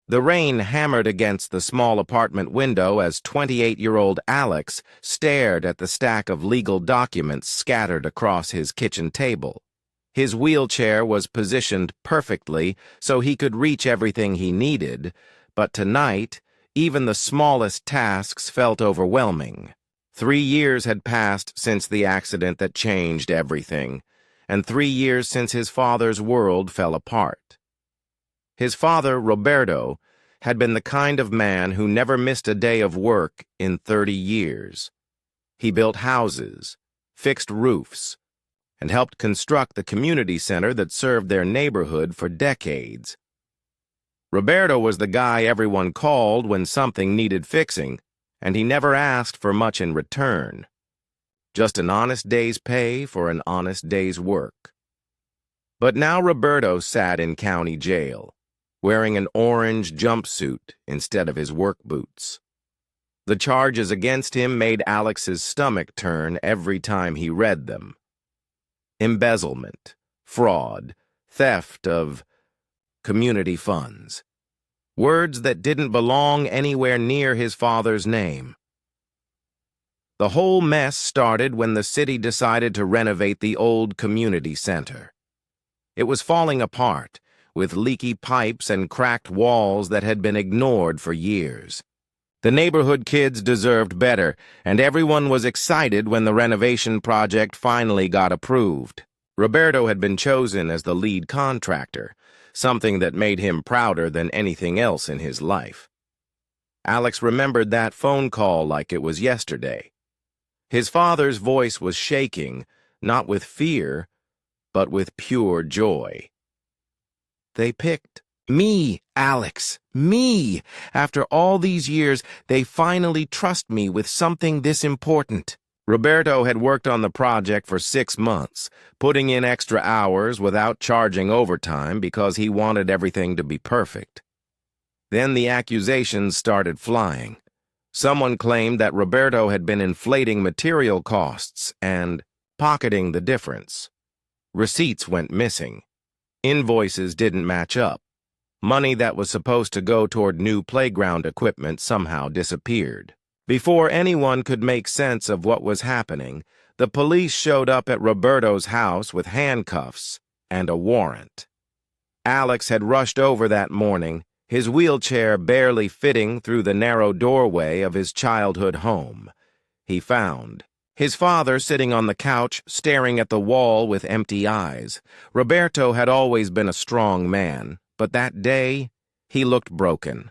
The rain hammered against the small apartment window as 28-year-old Alex stared at the stack of legal documents scattered across his kitchen table. His wheelchair was positioned perfectly so he could reach everything he needed, but tonight, even the smallest tasks felt overwhelming. 3 years had passed since the accident that changed everything, and 3 years since his father's world fell apart. His father, Roberto, had been the kind of man who never missed a day of work in 30 years. He built houses, fixed roofs, and helped construct the community center that served their neighborhood for decades. Roberto was the guy everyone called when something needed fixing, and he never asked for much in return. Just an honest day's pay for an honest day's work. But now Roberto sat in county jail, wearing an orange jumpsuit instead of his work boots. The charges against him made Alex's stomach turn every time he read them. Embezzlement, fraud, theft of community funds. Words that didn't belong anywhere near his father's name. The whole mess started when the city decided to renovate the old community center. It was falling apart, with leaky pipes and cracked walls that had been ignored for years. The neighborhood kids deserved better, and everyone was excited when the renovation project finally got approved. Roberto had been chosen as the lead contractor, something that made him prouder than anything else in his life. Alex remembered that phone call like it was yesterday. His father's voice was shaking, not with fear, but with pure joy. They picked me, Alex, me. After all these years, they finally trust me with something this important. Roberto had worked on the project for 6 months, putting in extra hours without charging overtime because he wanted everything to be perfect. Then the accusations started flying. Someone claimed that Roberto had been inflating material costs and pocketing the difference. Receipts went missing. Invoices didn't match up. Money that was supposed to go toward new playground equipment somehow disappeared. Before anyone could make sense of what was happening, the police showed up at Roberto's house with handcuffs and a warrant. Alex had rushed over that morning, his wheelchair barely fitting through the narrow doorway of his childhood home. He found his father sitting on the couch, staring at the wall with empty eyes. Roberto had always been a strong man, but that day, he looked broken.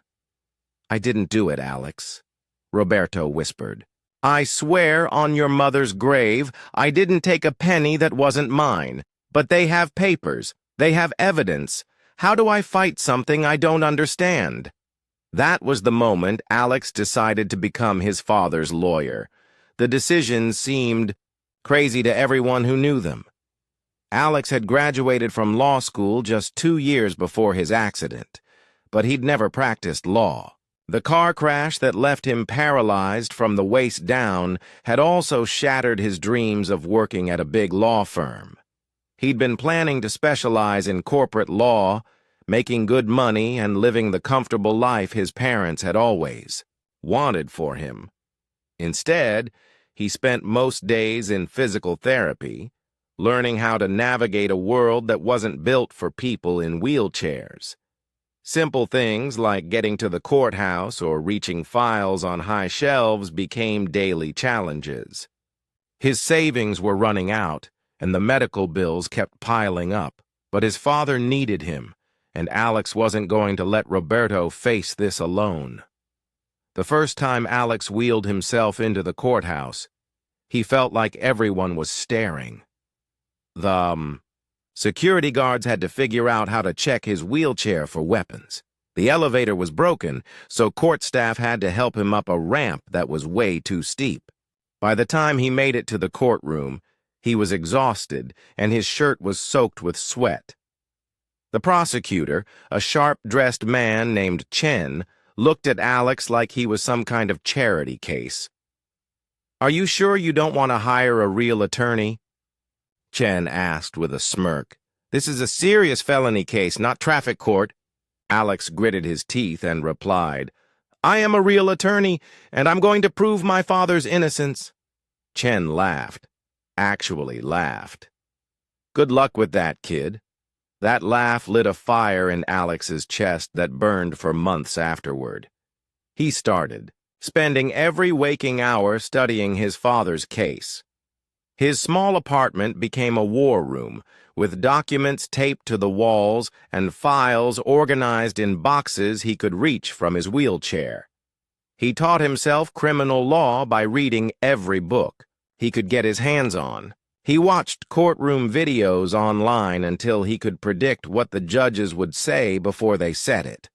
"I didn't do it, Alex," Roberto whispered. "I swear on your mother's grave, I didn't take a penny that wasn't mine. But they have papers. They have evidence. How do I fight something I don't understand?" That was the moment Alex decided to become his father's lawyer. The decision seemed crazy to everyone who knew them. Alex had graduated from law school just 2 years before his accident, but he'd never practiced law. The car crash that left him paralyzed from the waist down had also shattered his dreams of working at a big law firm. He'd been planning to specialize in corporate law, making good money and living the comfortable life his parents had always wanted for him. Instead, he spent most days in physical therapy, learning how to navigate a world that wasn't built for people in wheelchairs. Simple things like getting to the courthouse or reaching files on high shelves became daily challenges. His savings were running out, and the medical bills kept piling up, but his father needed him, and Alex wasn't going to let Roberto face this alone. The first time Alex wheeled himself into the courthouse, he felt like everyone was staring. The security guards had to figure out how to check his wheelchair for weapons. The elevator was broken, so court staff had to help him up a ramp that was way too steep. By the time he made it to the courtroom, he was exhausted, and his shirt was soaked with sweat. The prosecutor, a sharp-dressed man named Chen, looked at Alex like he was some kind of charity case. "Are you sure you don't want to hire a real attorney?" Chen asked with a smirk. "This is a serious felony case, not traffic court." Alex gritted his teeth and replied, "I am a real attorney, and I'm going to prove my father's innocence." Chen laughed. Actually laughed. "Good luck with that, kid." That laugh lit a fire in Alex's chest that burned for months afterward. He started, spending every waking hour studying his father's case. His small apartment became a war room, with documents taped to the walls and files organized in boxes he could reach from his wheelchair. He taught himself criminal law by reading every book he could get his hands on. He watched courtroom videos online until he could predict what the judges would say before they said it.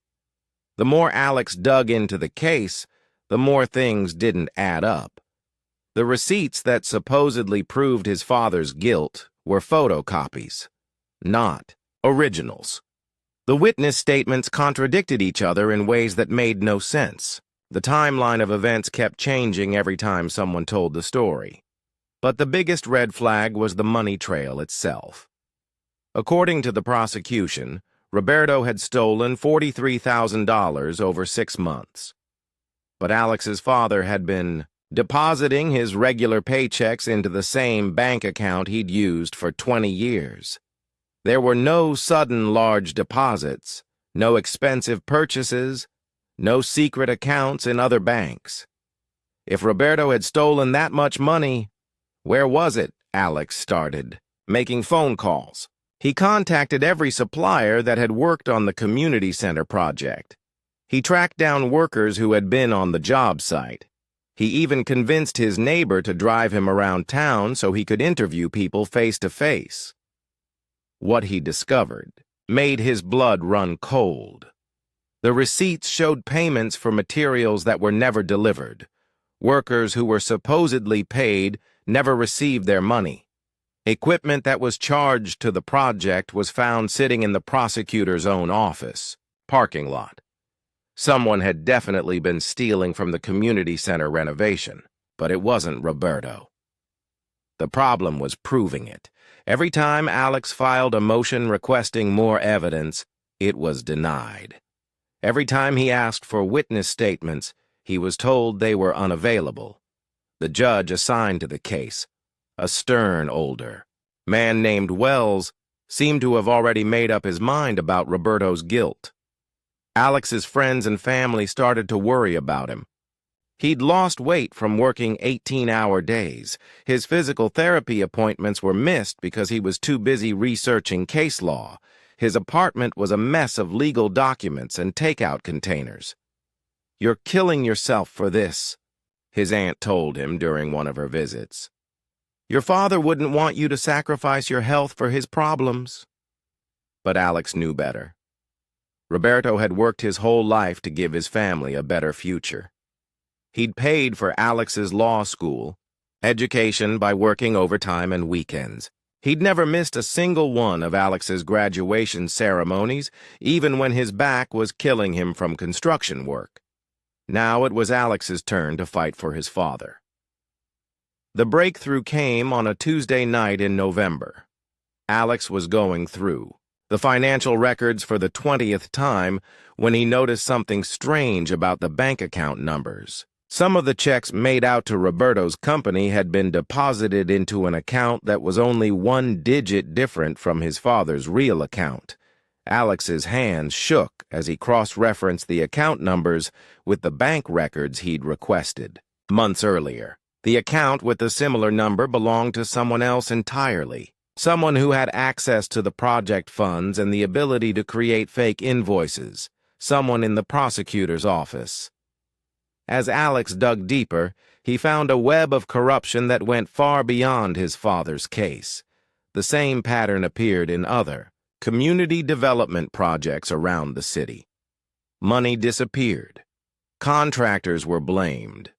The more Alex dug into the case, the more things didn't add up. The receipts that supposedly proved his father's guilt were photocopies, not originals. The witness statements contradicted each other in ways that made no sense. The timeline of events kept changing every time someone told the story. But the biggest red flag was the money trail itself. According to the prosecution, Roberto had stolen $43,000 over 6 months. But Alex's father had been depositing his regular paychecks into the same bank account he'd used for 20 years. There were no sudden large deposits, no expensive purchases, no secret accounts in other banks. If Roberto had stolen that much money, where was it? Alex started, making phone calls. He contacted every supplier that had worked on the community center project. He tracked down workers who had been on the job site. He even convinced his neighbor to drive him around town so he could interview people face to face. What he discovered made his blood run cold. The receipts showed payments for materials that were never delivered. Workers who were supposedly paid never received their money. Equipment that was charged to the project was found sitting in the prosecutor's own office, parking lot. Someone had definitely been stealing from the community center renovation, but it wasn't Roberto. The problem was proving it. Every time Alex filed a motion requesting more evidence, it was denied. Every time he asked for witness statements, he was told they were unavailable. The judge assigned to the case, a stern older man named Wells, seemed to have already made up his mind about Roberto's guilt. Alex's friends and family started to worry about him. He'd lost weight from working 18-hour days. His physical therapy appointments were missed because he was too busy researching case law. His apartment was a mess of legal documents and takeout containers. "You're killing yourself for this," his aunt told him during one of her visits. "Your father wouldn't want you to sacrifice your health for his problems." But Alex knew better. Roberto had worked his whole life to give his family a better future. He'd paid for Alex's law school, education by working overtime and weekends. He'd never missed a single one of Alex's graduation ceremonies, even when his back was killing him from construction work. Now it was Alex's turn to fight for his father. The breakthrough came on a Tuesday night in November. Alex was going through the financial records for the 20th time when he noticed something strange about the bank account numbers. Some of the checks made out to Roberto's company had been deposited into an account that was only one digit different from his father's real account. Alex's hands shook as he cross-referenced the account numbers with the bank records he'd requested months earlier. The account with the similar number belonged to someone else entirely, someone who had access to the project funds and the ability to create fake invoices, someone in the prosecutor's office. As Alex dug deeper, he found a web of corruption that went far beyond his father's case. The same pattern appeared in other community development projects around the city. Money disappeared. Contractors were blamed.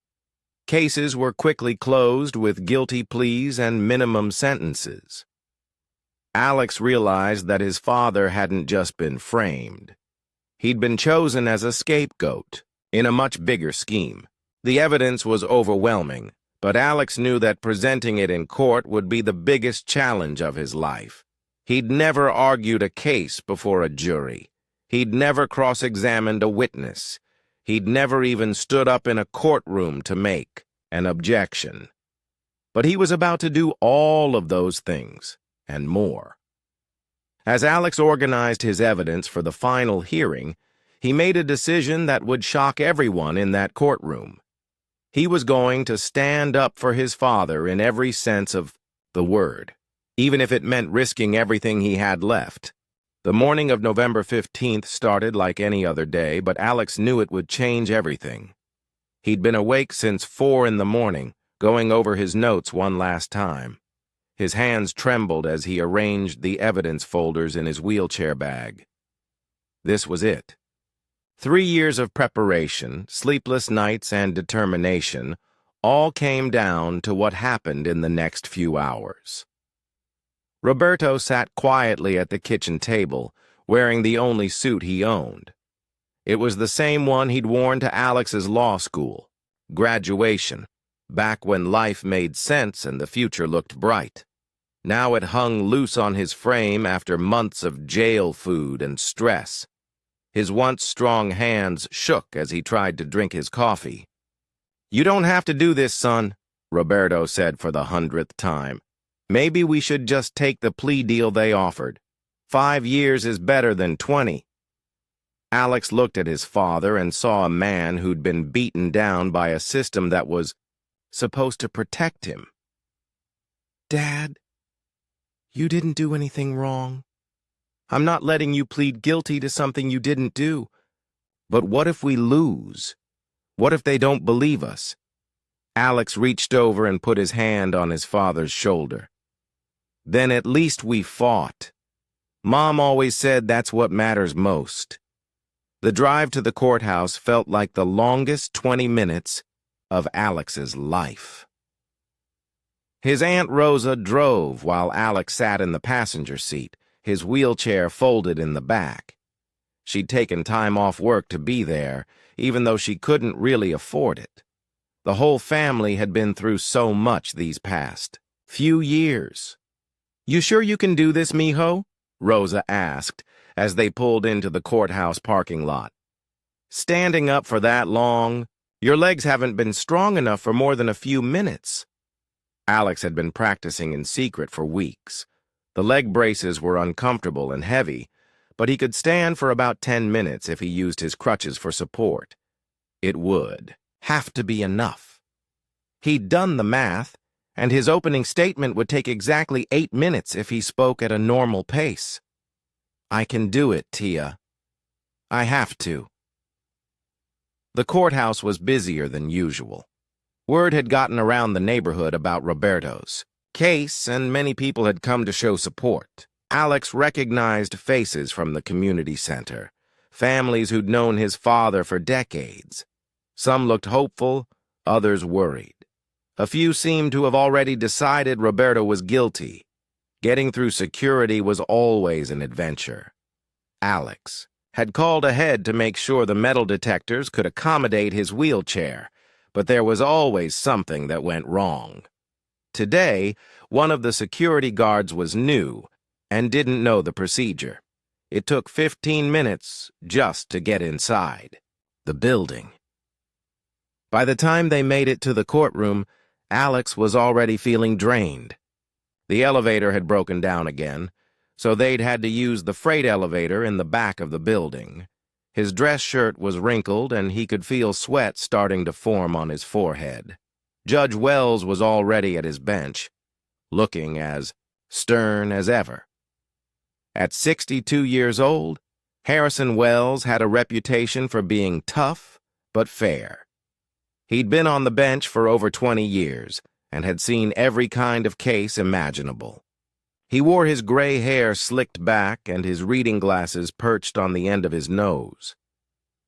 Cases were quickly closed with guilty pleas and minimum sentences. Alex realized that his father hadn't just been framed. He'd been chosen as a scapegoat in a much bigger scheme. The evidence was overwhelming, but Alex knew that presenting it in court would be the biggest challenge of his life. He'd never argued a case before a jury. He'd never cross-examined a witness. He'd never even stood up in a courtroom to make an objection. But he was about to do all of those things, and more. As Alex organized his evidence for the final hearing, he made a decision that would shock everyone in that courtroom. He was going to stand up for his father in every sense of the word, even if it meant risking everything he had left. The morning of November 15th started like any other day, but Alex knew it would change everything. He'd been awake since 4 in the morning, going over his notes one last time. His hands trembled as he arranged the evidence folders in his wheelchair bag. This was it. 3 years of preparation, sleepless nights, and determination all came down to what happened in the next few hours. Roberto sat quietly at the kitchen table, wearing the only suit he owned. It was the same one he'd worn to Alex's law school, graduation, back when life made sense and the future looked bright. Now it hung loose on his frame after months of jail food and stress. His once strong hands shook as he tried to drink his coffee. "You don't have to do this, son," Roberto said for the 100th time. "Maybe we should just take the plea deal they offered. 5 years is better than 20. Alex looked at his father and saw a man who'd been beaten down by a system that was supposed to protect him. "Dad, you didn't do anything wrong. I'm not letting you plead guilty to something you didn't do. But what if we lose? What if they don't believe us?" Alex reached over and put his hand on his father's shoulder. "Then at least we fought. Mom always said that's what matters most." The drive to the courthouse felt like the longest 20 minutes of Alex's life. His Aunt Rosa drove while Alex sat in the passenger seat, his wheelchair folded in the back. She'd taken time off work to be there, even though she couldn't really afford it. The whole family had been through so much these past few years. "You sure you can do this, mijo?" Rosa asked as they pulled into the courthouse parking lot. "Standing up for that long? Your legs haven't been strong enough for more than a few minutes." Alex had been practicing in secret for weeks. The leg braces were uncomfortable and heavy, but he could stand for about 10 minutes if he used his crutches for support. It would have to be enough. He'd done the math, and his opening statement would take exactly 8 minutes if he spoke at a normal pace. "I can do it, Tia. I have to." The courthouse was busier than usual. Word had gotten around the neighborhood about Roberto's case, and many people had come to show support. Alex recognized faces from the community center, families who'd known his father for decades. Some looked hopeful, others worried. A few seemed to have already decided Roberto was guilty. Getting through security was always an adventure. Alex had called ahead to make sure the metal detectors could accommodate his wheelchair, but there was always something that went wrong. Today, one of the security guards was new and didn't know the procedure. It took 15 minutes just to get inside the building. By the time they made it to the courtroom, Alex was already feeling drained. The elevator had broken down again, so they'd had to use the freight elevator in the back of the building. His dress shirt was wrinkled, and he could feel sweat starting to form on his forehead. Judge Wells was already at his bench, looking as stern as ever. At 62 years old, Harrison Wells had a reputation for being tough but fair. He'd been on the bench for over 20 years and had seen every kind of case imaginable. He wore his gray hair slicked back and his reading glasses perched on the end of his nose.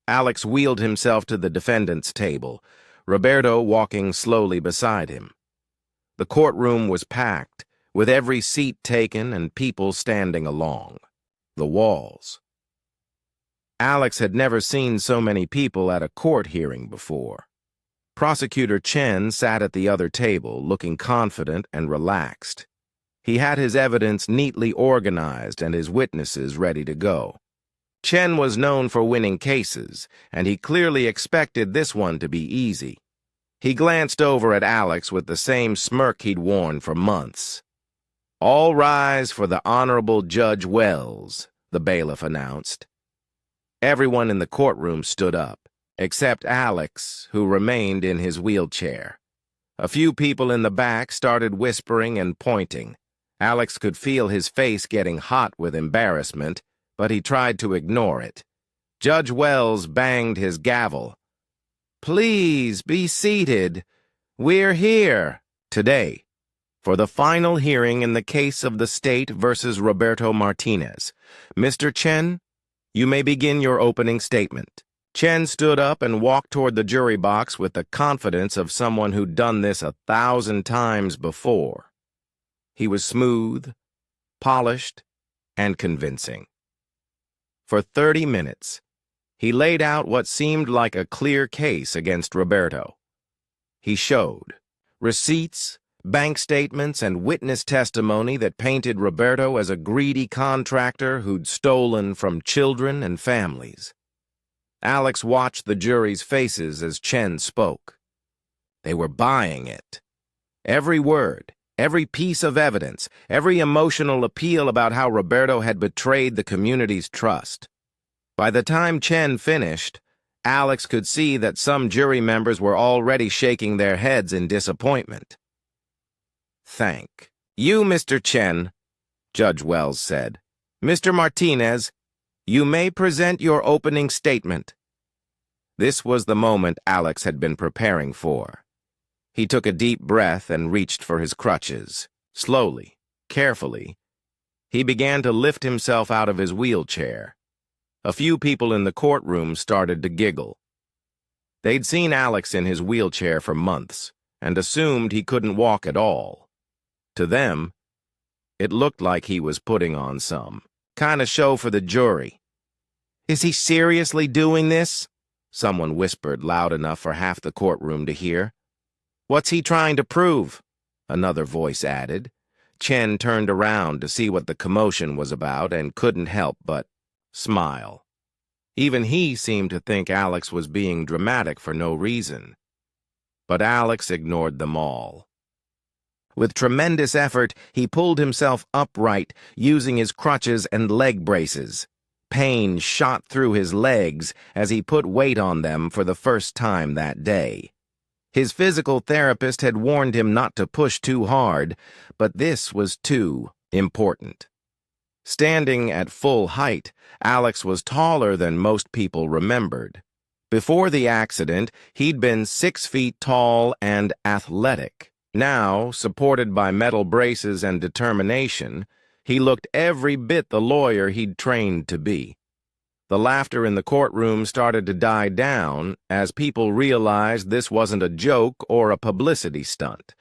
Alex wheeled himself to the defendant's table, Roberto walking slowly beside him. The courtroom was packed, with every seat taken and people standing along the walls. Alex had never seen so many people at a court hearing before. Prosecutor Chen sat at the other table, looking confident and relaxed. He had his evidence neatly organized and his witnesses ready to go. Chen was known for winning cases, and he clearly expected this one to be easy. He glanced over at Alex with the same smirk he'd worn for months. "All rise for the Honorable Judge Wells," the bailiff announced. Everyone in the courtroom stood up, except Alex, who remained in his wheelchair. A few people in the back started whispering and pointing. Alex could feel his face getting hot with embarrassment, but he tried to ignore it. Judge Wells banged his gavel. "Please be seated. We're here today for the final hearing in the case of the state versus Roberto Martinez. Mr. Chen, you may begin your opening statement." Chen stood up and walked toward the jury box with the confidence of someone who'd done this 1,000 times before. He was smooth, polished, and convincing. For 30 minutes, he laid out what seemed like a clear case against Roberto. He showed receipts, bank statements, and witness testimony that painted Roberto as a greedy contractor who'd stolen from children and families. Alex watched the jury's faces as Chen spoke. They were buying it. Every word, every piece of evidence, every emotional appeal about how Roberto had betrayed the community's trust. By the time Chen finished, Alex could see that some jury members were already shaking their heads in disappointment. "Thank you, Mr. Chen," Judge Wells said. "Mr. Martinez, you may present your opening statement." This was the moment Alex had been preparing for. He took a deep breath and reached for his crutches. Slowly, carefully, he began to lift himself out of his wheelchair. A few people in the courtroom started to giggle. They'd seen Alex in his wheelchair for months and assumed he couldn't walk at all. To them, it looked like he was putting on some kind of show for the jury. "Is he seriously doing this?" Someone whispered loud enough for half the courtroom to hear. "What's he trying to prove?" Another voice added. Chen turned around to see what the commotion was about and couldn't help but smile. Even he seemed to think Alex was being dramatic for no reason. But Alex ignored them all. With tremendous effort, he pulled himself upright, using his crutches and leg braces. Pain shot through his legs as he put weight on them for the first time that day. His physical therapist had warned him not to push too hard, but this was too important. Standing at full height, Alex was taller than most people remembered. Before the accident, he'd been 6 feet tall and athletic. Now, supported by metal braces and determination, he looked every bit the lawyer he'd trained to be. The laughter in the courtroom started to die down as people realized this wasn't a joke or a publicity stunt.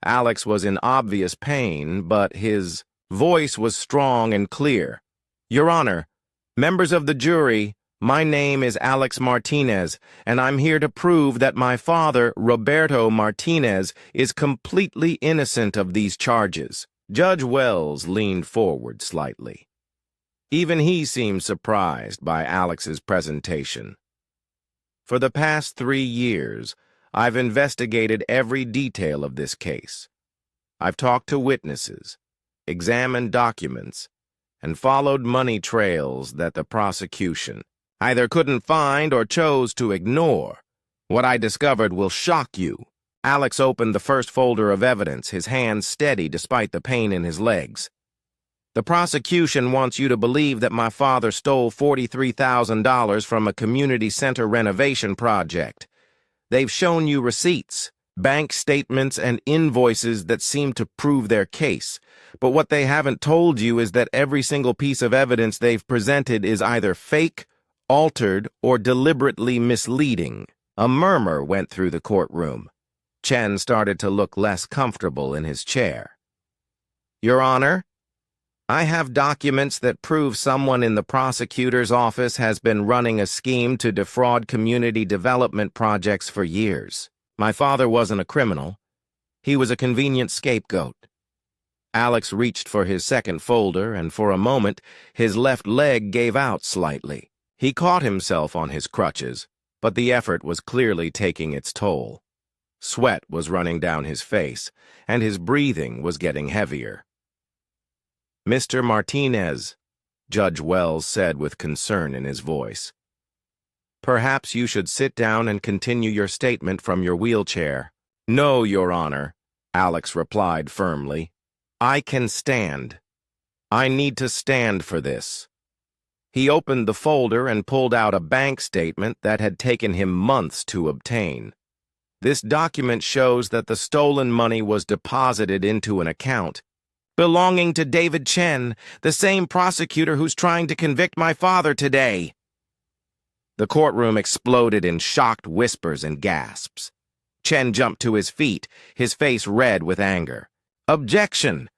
Alex was in obvious pain, but his voice was strong and clear. "Your Honor, members of the jury, my name is Alex Martinez, and I'm here to prove that my father, Roberto Martinez, is completely innocent of these charges." Judge Wells leaned forward slightly. Even he seemed surprised by Alex's presentation. "For the past 3 years, I've investigated every detail of this case. I've talked to witnesses, examined documents, and followed money trails that the prosecution either couldn't find or chose to ignore. What I discovered will shock you." Alex opened the first folder of evidence, his hands steady despite the pain in his legs. "The prosecution wants you to believe that my father stole $43,000 from a community center renovation project. They've shown you receipts, bank statements, and invoices that seem to prove their case. But what they haven't told you is that every single piece of evidence they've presented is either fake, altered, or deliberately misleading." A murmur went through the courtroom. Chen started to look less comfortable in his chair. "Your Honor, I have documents that prove someone in the prosecutor's office has been running a scheme to defraud community development projects for years. My father wasn't a criminal. He was a convenient scapegoat." Alex reached for his second folder, and for a moment, his left leg gave out slightly. He caught himself on his crutches, but the effort was clearly taking its toll. Sweat was running down his face, and his breathing was getting heavier. "Mr. Martinez," Judge Wells said with concern in his voice, "perhaps you should sit down and continue your statement from your wheelchair." "No, Your Honor," Alex replied firmly. "I can stand. I need to stand for this." He opened the folder and pulled out a bank statement that had taken him months to obtain. This document shows that the stolen money was deposited into an account belonging to David Chen, the same prosecutor who's trying to convict my father today. The courtroom exploded in shocked whispers and gasps. Chen jumped to his feet, his face red with anger. "Objection!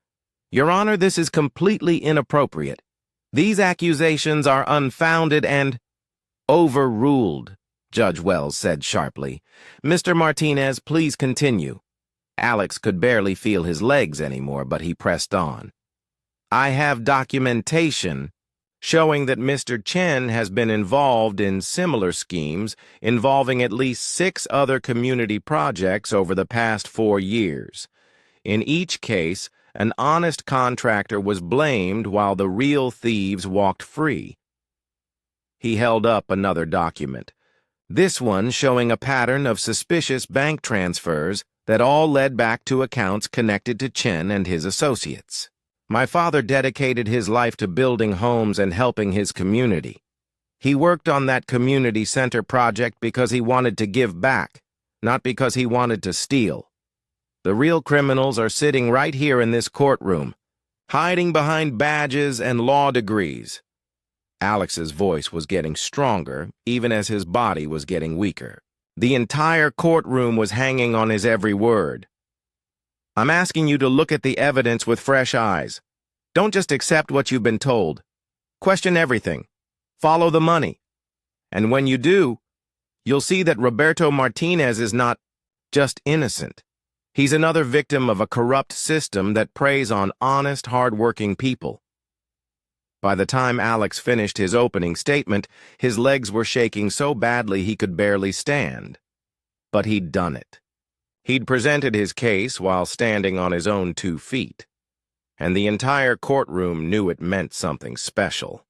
Your Honor, this is completely inappropriate. These accusations are unfounded and—" "Overruled," Judge Wells said sharply. "Mr. Martinez, please continue." Alex could barely feel his legs anymore, but he pressed on. "I have documentation showing that Mr. Chen has been involved in similar schemes involving at least 6 other community projects over the past 4 years. In each case, an honest contractor was blamed while the real thieves walked free." He held up another document, this one showing a pattern of suspicious bank transfers that all led back to accounts connected to Chen and his associates. "My father dedicated his life to building homes and helping his community. He worked on that community center project because he wanted to give back, not because he wanted to steal. The real criminals are sitting right here in this courtroom, hiding behind badges and law degrees." Alex's voice was getting stronger, even as his body was getting weaker. The entire courtroom was hanging on his every word. "I'm asking you to look at the evidence with fresh eyes. Don't just accept what you've been told. Question everything. Follow the money. And when you do, you'll see that Roberto Martinez is not just innocent. He's another victim of a corrupt system that preys on honest, hard-working people." By the time Alex finished his opening statement, his legs were shaking so badly he could barely stand. But he'd done it. He'd presented his case while standing on his own 2 feet, and the entire courtroom knew it meant something special.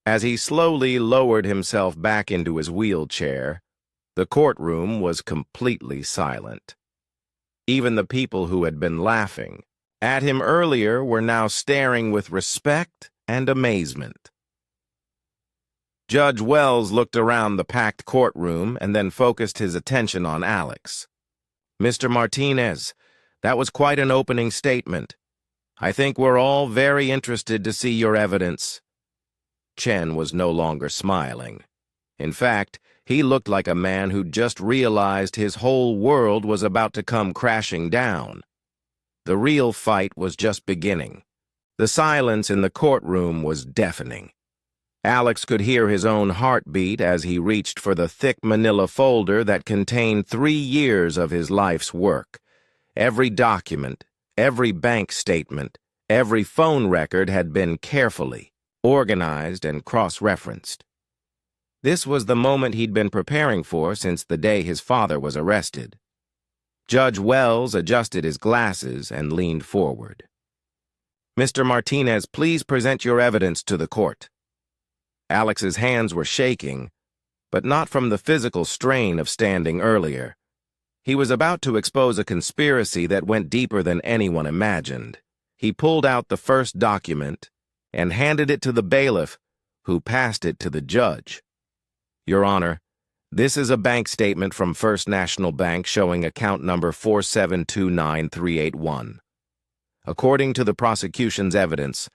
As he slowly lowered himself back into his wheelchair, the courtroom was completely silent. Even the people who had been laughing at him earlier were now staring with respect and amazement. Judge Wells looked around the packed courtroom and then focused his attention on Alex. "Mr. Martinez, that was quite an opening statement. I think we're all very interested to see your evidence." Chen was no longer smiling. In fact, he looked like a man who'd just realized his whole world was about to come crashing down. The real fight was just beginning. The silence in the courtroom was deafening. Alex could hear his own heartbeat as he reached for the thick manila folder that contained 3 years of his life's work. Every document, every bank statement, every phone record had been carefully organized and cross-referenced. This was the moment he'd been preparing for since the day his father was arrested. Judge Wells adjusted his glasses and leaned forward. "Mr. Martinez, please present your evidence to the court." Alex's hands were shaking, but not from the physical strain of standing earlier. He was about to expose a conspiracy that went deeper than anyone imagined. He pulled out the first document and handed it to the bailiff, who passed it to the judge. "Your Honor, this is a bank statement from First National Bank showing account number 4729381. According to the prosecution's evidence,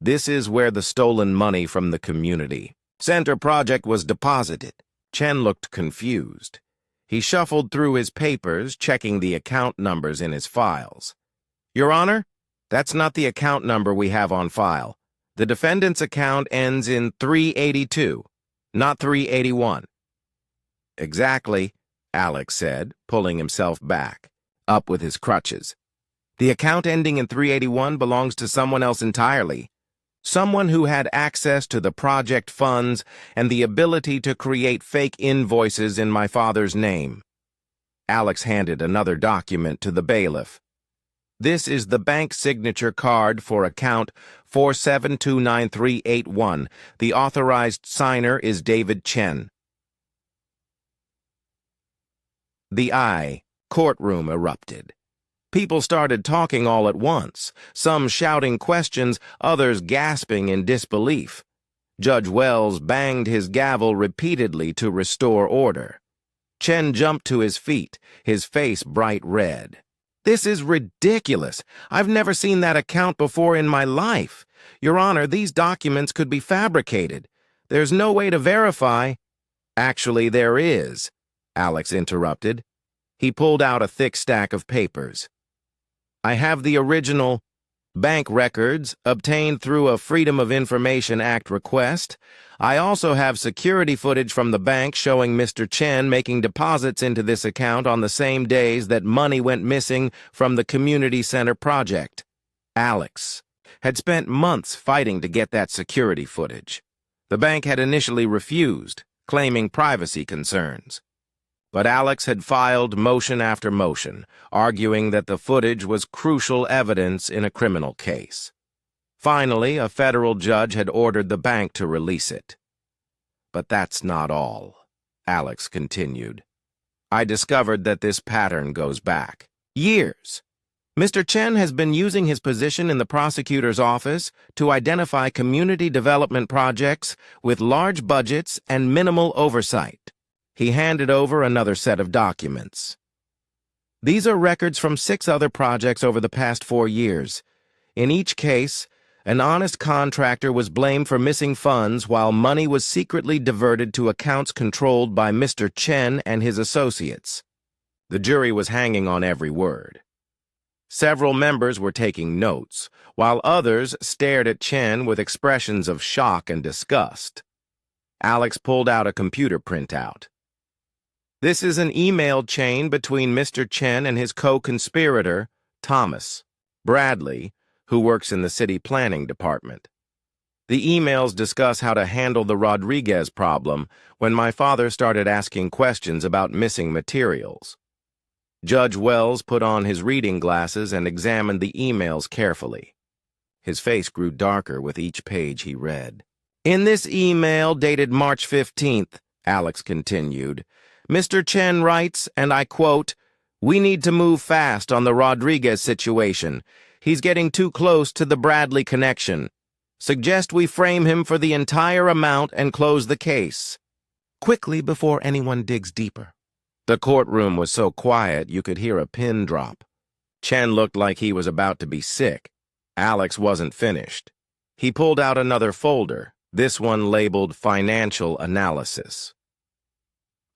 this is where the stolen money from the community center project was deposited." Chen looked confused. He shuffled through his papers, checking the account numbers in his files. "Your Honor, that's not the account number we have on file. The defendant's account ends in 382, not 381. "Exactly," Alex said, pulling himself back, up with his crutches. The account ending in 381 belongs to someone else entirely. Someone who had access to the project funds and the ability to create fake invoices in my father's name. Alex handed another document to the bailiff. This is the bank signature card for account 4729381. The authorized signer is David Chen. The courtroom erupted. People started talking all at once, some shouting questions, others gasping in disbelief. Judge Wells banged his gavel repeatedly to restore order. Chen jumped to his feet, his face bright red. "This is ridiculous. I've never seen that account before in my life. Your Honor, these documents could be fabricated. There's no way to verify." "Actually, there is," Alex interrupted. He pulled out a thick stack of papers. "I have the original bank records obtained through a Freedom of Information Act request. I also have security footage from the bank showing Mr. Chen making deposits into this account on the same days that money went missing from the community center project." Alex had spent months fighting to get that security footage. The bank had initially refused, claiming privacy concerns. But Alex had filed motion after motion, arguing that the footage was crucial evidence in a criminal case. Finally, a federal judge had ordered the bank to release it. "But that's not all," Alex continued. "I discovered that this pattern goes back years. Mr. Chen has been using his position in the prosecutor's office to identify community development projects with large budgets and minimal oversight." He handed over another set of documents. "These are records from 6 other projects over the past 4 years. In each case, an honest contractor was blamed for missing funds while money was secretly diverted to accounts controlled by Mr. Chen and his associates." The jury was hanging on every word. Several members were taking notes, while others stared at Chen with expressions of shock and disgust. Alex pulled out a computer printout. "This is an email chain between Mr. Chen and his co-conspirator, Thomas Bradley, who works in the city planning department. The emails discuss how to handle the Rodriguez problem when my father started asking questions about missing materials." Judge Wells put on his reading glasses and examined the emails carefully. His face grew darker with each page he read. "In this email dated March 15th, Alex continued, Mr. Chen writes, and I quote, "We need to move fast on the Rodriguez situation. He's getting too close to the Bradley connection. Suggest we frame him for the entire amount and close the case. Quickly before anyone digs deeper." The courtroom was so quiet you could hear a pin drop. Chen looked like he was about to be sick. Alex wasn't finished. He pulled out another folder, this one labeled Financial Analysis.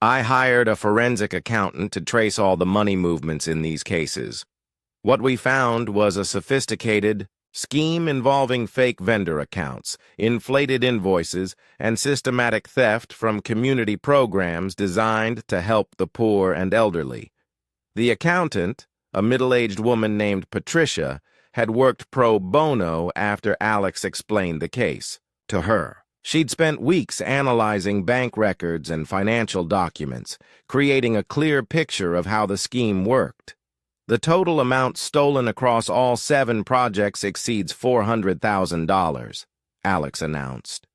"I hired a forensic accountant to trace all the money movements in these cases. What we found was a sophisticated scheme involving fake vendor accounts, inflated invoices, and systematic theft from community programs designed to help the poor and elderly. The accountant, a middle-aged woman named Patricia, had worked pro bono after Alex explained the case to her. She'd spent weeks analyzing bank records and financial documents, creating a clear picture of how the scheme worked. The total amount stolen across all 7 projects exceeds $400,000, Alex announced.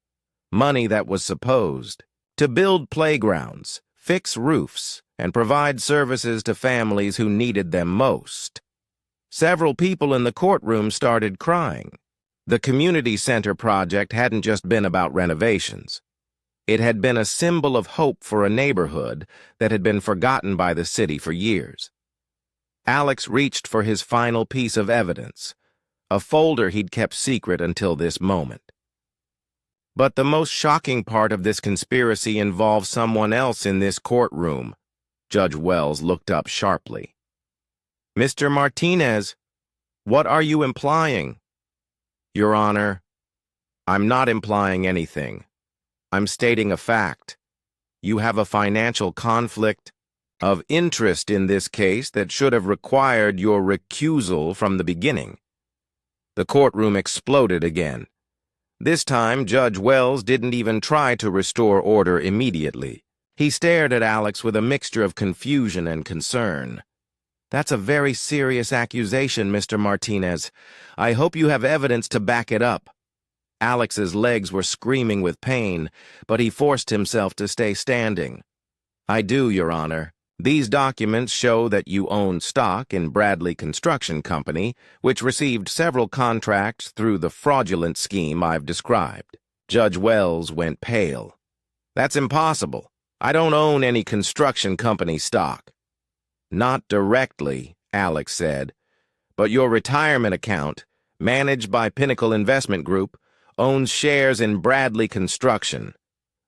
Money that was supposed to build playgrounds, fix roofs, and provide services to families who needed them most. Several people in the courtroom started crying. The community center project hadn't just been about renovations. It had been a symbol of hope for a neighborhood that had been forgotten by the city for years. Alex reached for his final piece of evidence, a folder he'd kept secret until this moment. But the most shocking part of this conspiracy involves someone else in this courtroom. Judge Wells looked up sharply. "Mr. Martinez, what are you implying?" "Your Honor, I'm not implying anything. I'm stating a fact. You have a financial conflict of interest in this case that should have required your recusal from the beginning. The courtroom exploded again. This time, Judge Wells didn't even try to restore order immediately. He stared at Alex with a mixture of confusion and concern. "That's a very serious accusation, Mr. Martinez. I hope you have evidence to back it up." Alex's legs were screaming with pain, but he forced himself to stay standing. "I do, Your Honor. These documents show that you own stock in Bradley Construction Company, which received several contracts through the fraudulent scheme I've described." Judge Wells went pale. "That's impossible. I don't own any construction company stock." "Not directly," Alex said, "but your retirement account, managed by Pinnacle Investment Group, owns shares in Bradley Construction.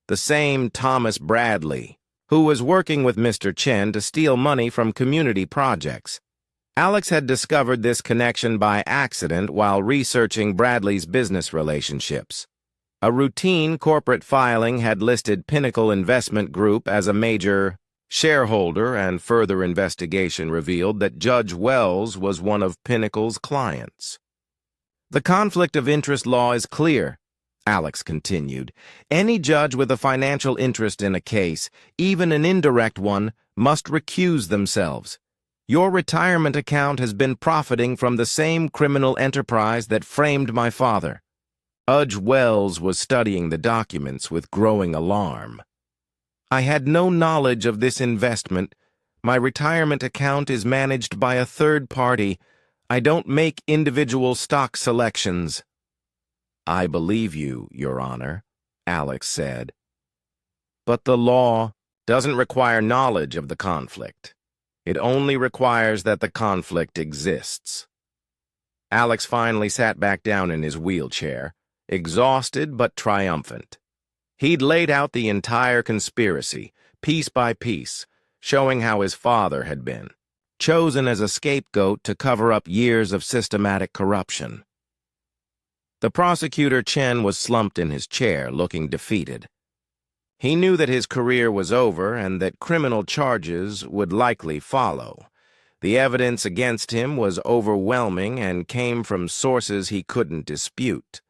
The same Thomas Bradley, who was working with Mr. Chen to steal money from community projects." Alex had discovered this connection by accident while researching Bradley's business relationships. A routine corporate filing had listed Pinnacle Investment Group as a major shareholder, and further investigation revealed that Judge Wells was one of Pinnacle's clients. "The conflict of interest law is clear," Alex continued. "Any judge with a financial interest in a case, even an indirect one, must recuse themselves. Your retirement account has been profiting from the same criminal enterprise that framed my father." Judge Wells was studying the documents with growing alarm. "I had no knowledge of this investment. My retirement account is managed by a third party. I don't make individual stock selections." "I believe you, Your Honor," Alex said. "But the law doesn't require knowledge of the conflict. It only requires that the conflict exists." Alex finally sat back down in his wheelchair, exhausted but triumphant. He'd laid out the entire conspiracy, piece by piece, showing how his father had been chosen as a scapegoat to cover up years of systematic corruption. The prosecutor, Chen, was slumped in his chair, looking defeated. He knew that his career was over and that criminal charges would likely follow. The evidence against him was overwhelming and came from sources he couldn't dispute.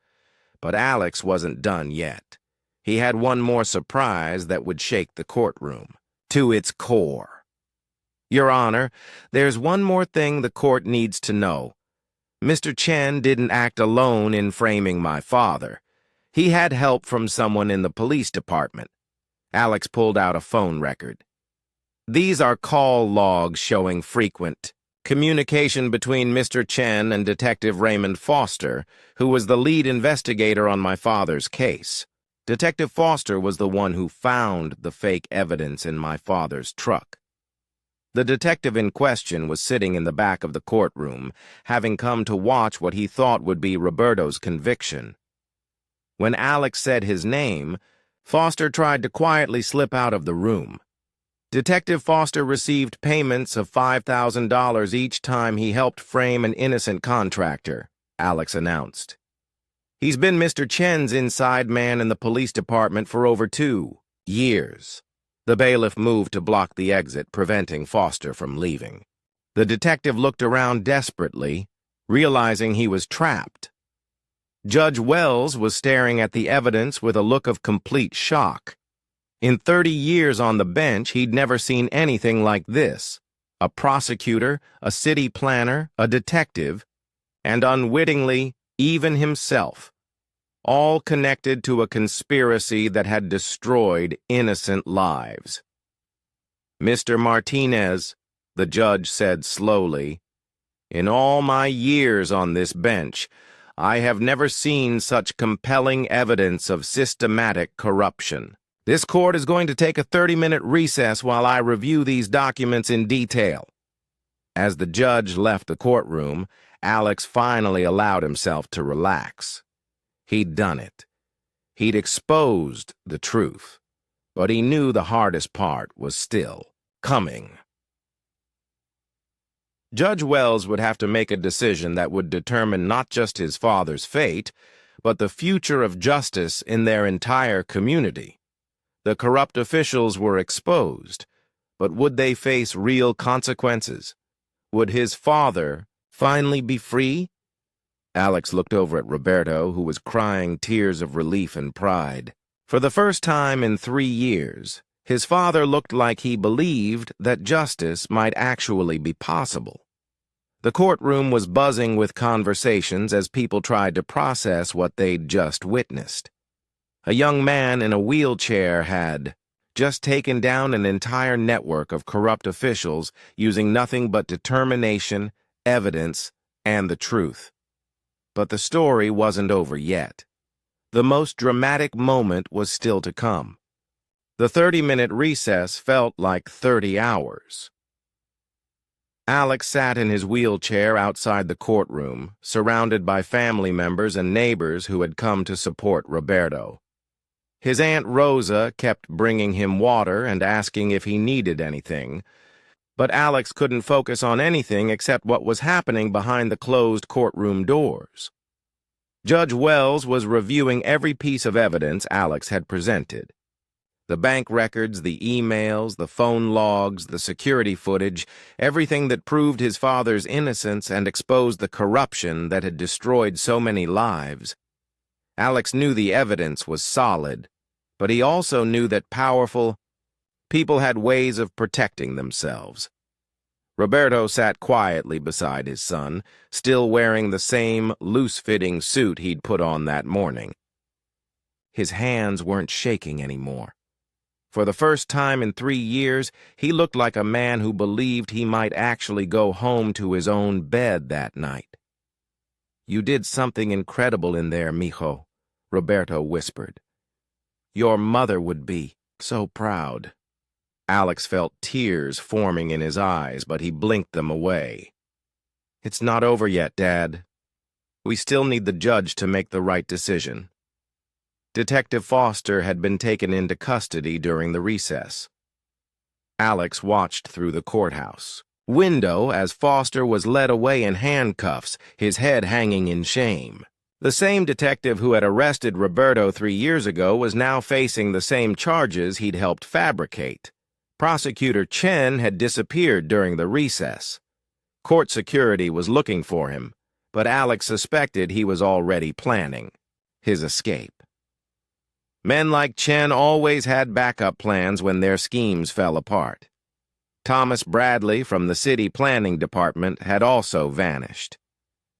But Alex wasn't done yet. He had one more surprise that would shake the courtroom to its core. "Your Honor, there's one more thing the court needs to know. Mr. Chen didn't act alone in framing my father. He had help from someone in the police department." Alex pulled out a phone record. "These are call logs showing frequent communication between Mr. Chen and Detective Raymond Foster, who was the lead investigator on my father's case. Detective Foster was the one who found the fake evidence in my father's truck." The detective in question was sitting in the back of the courtroom, having come to watch what he thought would be Roberto's conviction. When Alex said his name, Foster tried to quietly slip out of the room. Detective Foster received payments of $5,000 each time he helped frame an innocent contractor, Alex announced. "He's been Mr. Chen's inside man in the police department for over 2 years. The bailiff moved to block the exit, preventing Foster from leaving. The detective looked around desperately, realizing he was trapped. Judge Wells was staring at the evidence with a look of complete shock. In 30 years on the bench, he'd never seen anything like this. A prosecutor, a city planner, a detective, and unwittingly, even himself, all connected to a conspiracy that had destroyed innocent lives. "Mr. Martinez," the judge said slowly, "in all my years on this bench, I have never seen such compelling evidence of systematic corruption. This court is going to take a 30-minute recess while I review these documents in detail." As the judge left the courtroom, Alex finally allowed himself to relax. He'd done it. He'd exposed the truth, but he knew the hardest part was still coming. Judge Wells would have to make a decision that would determine not just his father's fate, but the future of justice in their entire community. The corrupt officials were exposed, But would they face real consequences? Would his father finally be free? Alex looked over at Roberto, who was crying tears of relief and pride. For the first time in 3 years, his father looked like he believed that justice might actually be possible. The courtroom was buzzing with conversations as people tried to process what they'd just witnessed. A young man in a wheelchair had just taken down an entire network of corrupt officials using nothing but determination, evidence, and the truth. But the story wasn't over yet. The most dramatic moment was still to come. The 30-minute recess felt like 30 hours. Alex sat in his wheelchair outside the courtroom, surrounded by family members and neighbors who had come to support Roberto. His Aunt Rosa kept bringing him water and asking if he needed anything, but Alex couldn't focus on anything except what was happening behind the closed courtroom doors. Judge Wells was reviewing every piece of evidence Alex had presented. The bank records, the emails, the phone logs, the security footage, everything that proved his father's innocence and exposed the corruption that had destroyed so many lives. Alex knew the evidence was solid, but he also knew that powerful people had ways of protecting themselves. Roberto sat quietly beside his son, still wearing the same loose-fitting suit he'd put on that morning. His hands weren't shaking anymore. For the first time in 3 years, he looked like a man who believed he might actually go home to his own bed that night. "You did something incredible in there, mijo," Roberto whispered. "Your mother would be so proud." Alex felt tears forming in his eyes, but he blinked them away. "It's not over yet, Dad. We still need the judge to make the right decision." Detective Foster had been taken into custody during the recess. Alex watched through the courthouse window as Foster was led away in handcuffs, his head hanging in shame. The same detective who had arrested Roberto 3 years ago was now facing the same charges he'd helped fabricate. Prosecutor Chen had disappeared during the recess. Court security was looking for him, but Alex suspected he was already planning his escape. Men like Chen always had backup plans when their schemes fell apart. Thomas Bradley from the city planning department had also vanished.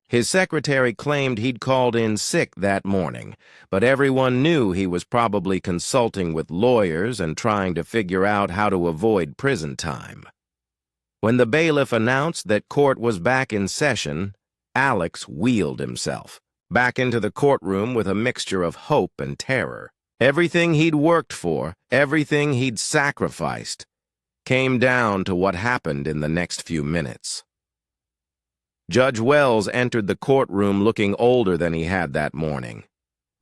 His secretary claimed he'd called in sick that morning, but everyone knew he was probably consulting with lawyers and trying to figure out how to avoid prison time. When the bailiff announced that court was back in session, Alex wheeled himself back into the courtroom with a mixture of hope and terror. Everything he'd worked for, everything he'd sacrificed, came down to what happened in the next few minutes. Judge Wells entered the courtroom looking older than he had that morning.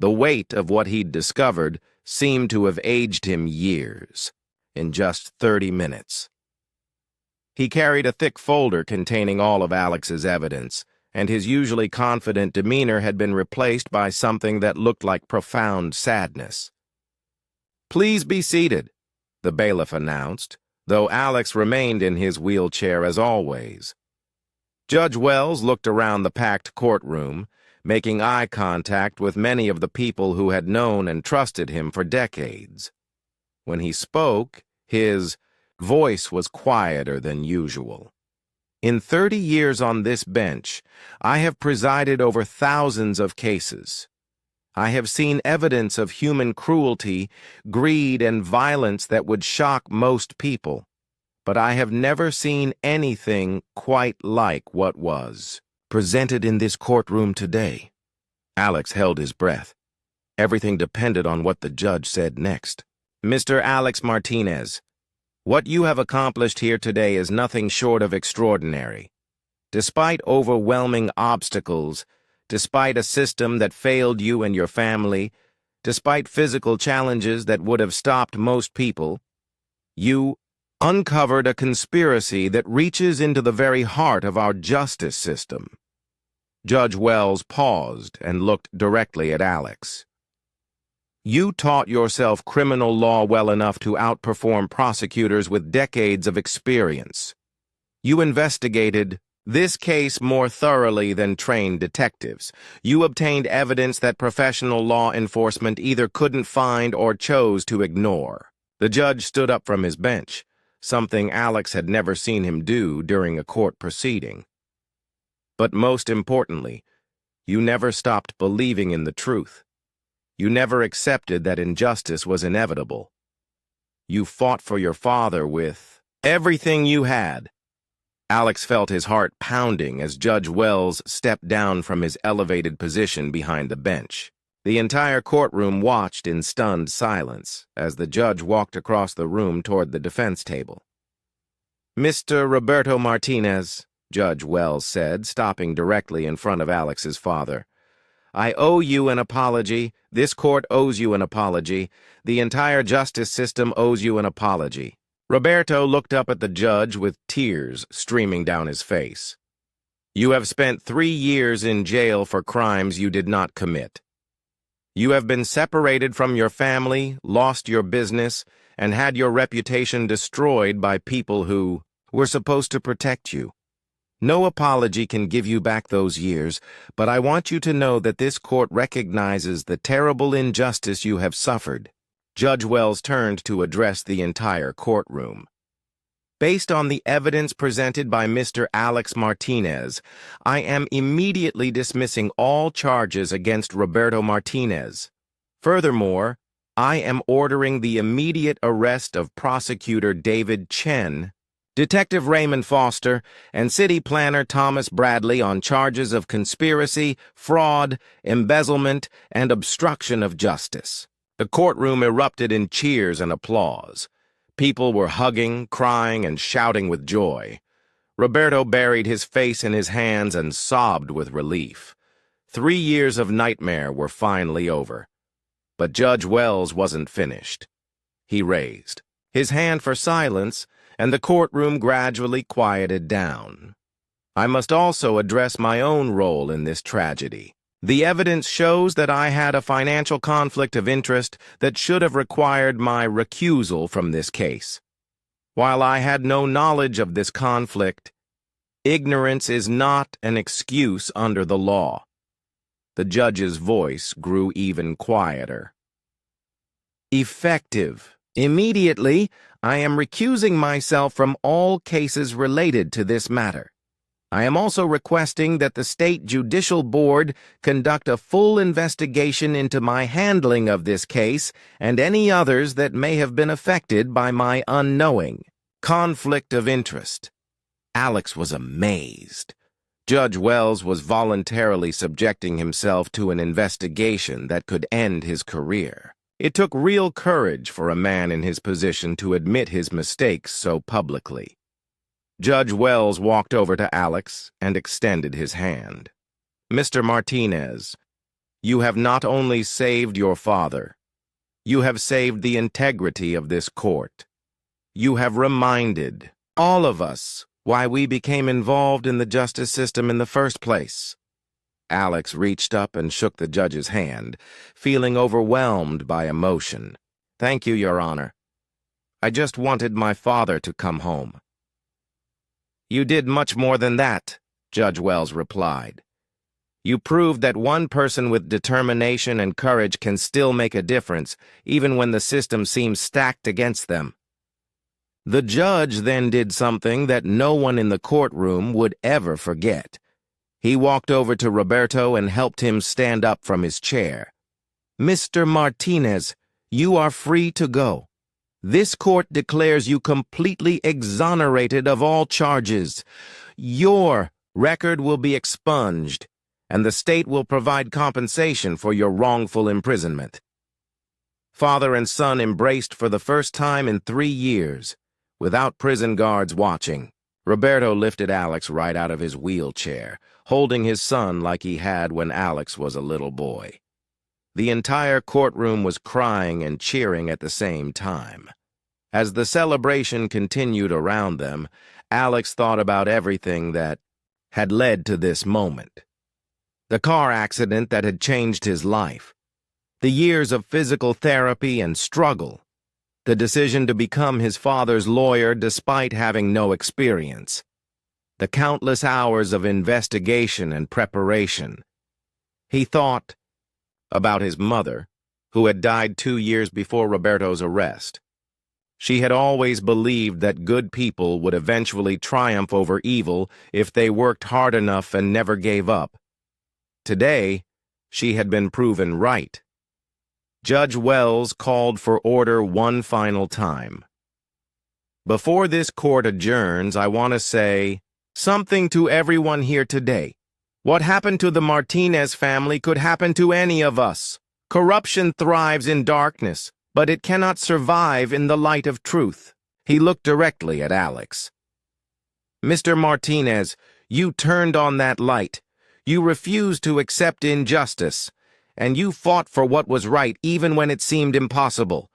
The weight of what he'd discovered seemed to have aged him years, in just 30 minutes. He carried a thick folder containing all of Alex's evidence, and his usually confident demeanor had been replaced by something that looked like profound sadness. "Please be seated," the bailiff announced, though Alex remained in his wheelchair as always. Judge Wells looked around the packed courtroom, making eye contact with many of the people who had known and trusted him for decades. When he spoke, his voice was quieter than usual. "In 30 years on this bench, I have presided over thousands of cases. I have seen evidence of human cruelty, greed, and violence that would shock most people, but I have never seen anything quite like what was presented in this courtroom today." Alex held his breath. Everything depended on what the judge said next. "Mr. Alex Martinez, what you have accomplished here today is nothing short of extraordinary. Despite overwhelming obstacles, despite a system that failed you and your family, despite physical challenges that would have stopped most people, you uncovered a conspiracy that reaches into the very heart of our justice system." Judge Wells paused and looked directly at Alex. You taught yourself criminal law well enough to outperform prosecutors with decades of experience. You investigated this case more thoroughly than trained detectives. You obtained evidence that professional law enforcement either couldn't find or chose to ignore. The judge stood up from his bench, something Alex had never seen him do during a court proceeding. But most importantly, you never stopped believing in the truth. You never accepted that injustice was inevitable. You fought for your father with everything you had. Alex felt his heart pounding as Judge Wells stepped down from his elevated position behind the bench. The entire courtroom watched in stunned silence as the judge walked across the room toward the defense table. "Mr. Roberto Martinez," Judge Wells said, stopping directly in front of Alex's father, "I owe you an apology. This court owes you an apology. The entire justice system owes you an apology." Roberto looked up at the judge with tears streaming down his face. "You have spent 3 years in jail for crimes you did not commit. You have been separated from your family, lost your business, and had your reputation destroyed by people who were supposed to protect you. No apology can give you back those years, but I want you to know that this court recognizes the terrible injustice you have suffered." Judge Wells turned to address the entire courtroom. "Based on the evidence presented by Mr. Alex Martinez, I am immediately dismissing all charges against Roberto Martinez. Furthermore, I am ordering the immediate arrest of Prosecutor David Chen, Detective Raymond Foster, and City Planner Thomas Bradley on charges of conspiracy, fraud, embezzlement, and obstruction of justice." The courtroom erupted in cheers and applause. People were hugging, crying, and shouting with joy. Roberto buried his face in his hands and sobbed with relief. 3 years of nightmare were finally over. But Judge Wells wasn't finished. He raised his hand for silence, and the courtroom gradually quieted down. "I must also address my own role in this tragedy. The evidence shows that I had a financial conflict of interest that should have required my recusal from this case. While I had no knowledge of this conflict, ignorance is not an excuse under the law." The judge's voice grew even quieter. "Effective. Immediately, I am recusing myself from all cases related to this matter. I am also requesting that the State Judicial Board conduct a full investigation into my handling of this case and any others that may have been affected by my unknowing conflict of interest." Alex was amazed. Judge Wells was voluntarily subjecting himself to an investigation that could end his career. It took real courage for a man in his position to admit his mistakes so publicly. Judge Wells walked over to Alex and extended his hand. "Mr. Martinez, you have not only saved your father, you have saved the integrity of this court. You have reminded all of us why we became involved in the justice system in the first place." Alex reached up and shook the judge's hand, feeling overwhelmed by emotion. "Thank you, Your Honor. I just wanted my father to come home." "You did much more than that," Judge Wells replied. "You proved that one person with determination and courage can still make a difference, even when the system seems stacked against them." The judge then did something that no one in the courtroom would ever forget. He walked over to Roberto and helped him stand up from his chair. "Mr. Martinez, you are free to go. This court declares you completely exonerated of all charges. Your record will be expunged, and the state will provide compensation for your wrongful imprisonment." Father and son embraced for the first time in 3 years, without prison guards watching. Roberto lifted Alex right out of his wheelchair, holding his son like he had when Alex was a little boy. The entire courtroom was crying and cheering at the same time. As the celebration continued around them, Alex thought about everything that had led to this moment. The car accident that had changed his life. The years of physical therapy and struggle. The decision to become his father's lawyer despite having no experience. The countless hours of investigation and preparation. He thought about his mother, who had died 2 years before Roberto's arrest. She had always believed that good people would eventually triumph over evil if they worked hard enough and never gave up. Today, she had been proven right. Judge Wells called for order one final time. Before this court adjourns, I want to say something to everyone here today. What happened to the Martinez family could happen to any of us. Corruption thrives in darkness, but it cannot survive in the light of truth. He looked directly at Alex. Mr. Martinez, you turned on that light. You refused to accept injustice, and you fought for what was right even when it seemed impossible.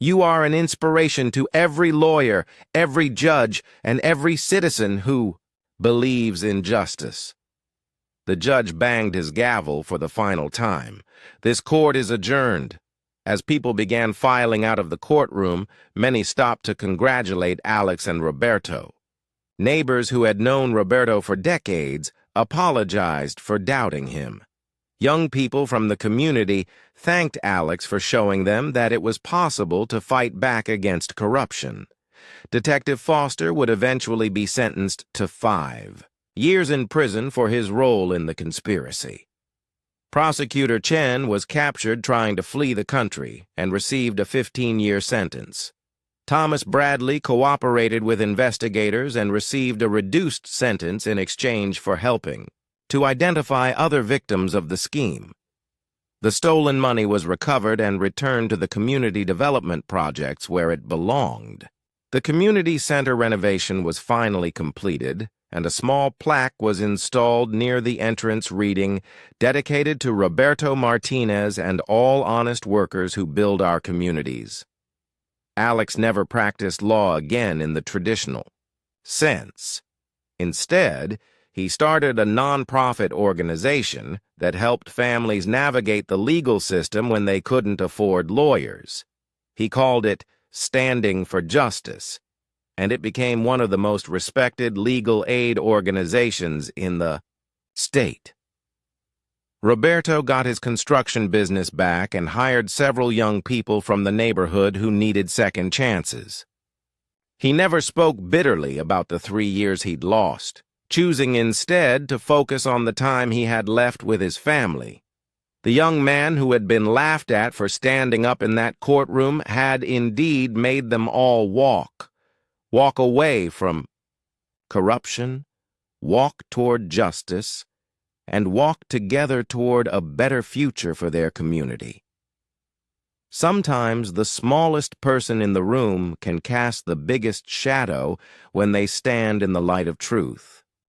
You are an inspiration to every lawyer, every judge, and every citizen who believes in justice. The judge banged his gavel for the final time. This court is adjourned. As people began filing out of the courtroom, many stopped to congratulate Alex and Roberto. Neighbors who had known Roberto for decades apologized for doubting him. Young people from the community thanked Alex for showing them that it was possible to fight back against corruption. Detective Foster would eventually be sentenced to 5 years in prison for his role in the conspiracy. Prosecutor Chen was captured trying to flee the country and received a 15-year sentence. Thomas Bradley cooperated with investigators and received a reduced sentence in exchange for helping to identify other victims of the scheme. The stolen money was recovered and returned to the community development projects where it belonged. The community center renovation was finally completed, and a small plaque was installed near the entrance reading, "Dedicated to Roberto Martinez and all honest workers who build our communities." Alex never practiced law again in the traditional sense. Instead, he started a nonprofit organization that helped families navigate the legal system when they couldn't afford lawyers. He called it Standing for Justice, and it became one of the most respected legal aid organizations in the state. Roberto got his construction business back and hired several young people from the neighborhood who needed second chances. He never spoke bitterly about the 3 years he'd lost, choosing instead to focus on the time he had left with his family. The young man who had been laughed at for standing up in that courtroom had indeed made them all walk away from corruption, walk toward justice, and walk together toward a better future for their community. Sometimes the smallest person in the room can cast the biggest shadow when they stand in the light of truth.